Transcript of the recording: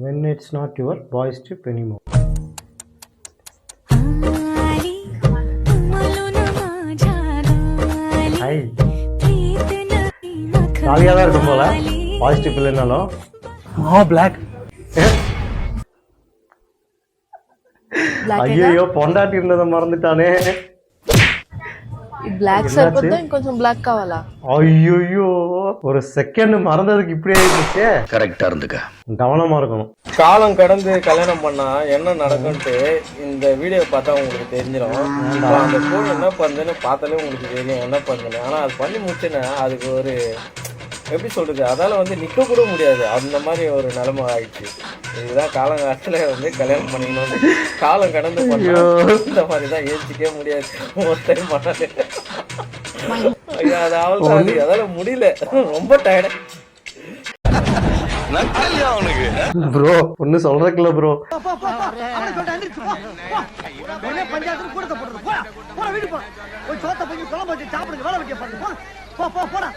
when it's not your boys trip anymore. Hi. காலியாக தான் இருக்கும் போல பாய்ஸ் ட்ரிப் இல்லைனாலும். பிளாக் ஐயோ பொண்டாட்டி இருந்ததை மறந்துட்டானே. బ్లాక్ సరిపోద్దా ఇంకొంచెం బ్లాక్ కావాలా? ஐயோ ஒரு செகண்ட் மறந்ததுக்கு இப்படியே இருந்துச்சு. கரெக்டா இருந்துக்க, கவனமா இருக்கணும். காலம் கடந்து கல்யாணம் பண்ணா என்ன நடக்கும்ட்டு இந்த வீடியோ பார்த்தா உங்களுக்கு தெரிஞ்சிடும். அந்த பொண்ணு என்ன பண்ணுதுன்னு பார்த்தாலே உங்களுக்கு தெரியும் என்ன பண்ணுதுன்னு. ஆனால் அது பண்ணி முடிச்சுன்னா அதுக்கு ஒரு எப்படி சொல்றது, அதால வந்து நிற்க கூட முடியாது, அந்த மாதிரி ஒரு நிலைமை ஆயிடுச்சு. இதுதான் காலங்காலத்தில் வந்து கல்யாணம் பண்ணிக்கணும். காலம் கடந்து பண்ணா இந்த மாதிரி தான் ஏற்றிக்கவே முடியாது. ஒரு டைம் பண்ணாது அது அவள் அதால முடியல, ரொம்ப டயர்டு. ப்ரோ ஒன்னு சொல்றதுக்குல ப்ரோ. பஞ்சாயத்து கூட போடுறது. போடா வீடு போடா. ஒரு சோத்த போய் சொல்ல போச்சு சாப்பிடுங்க, வேலை வைக்க பாருங்க. போடா போ போ போடா.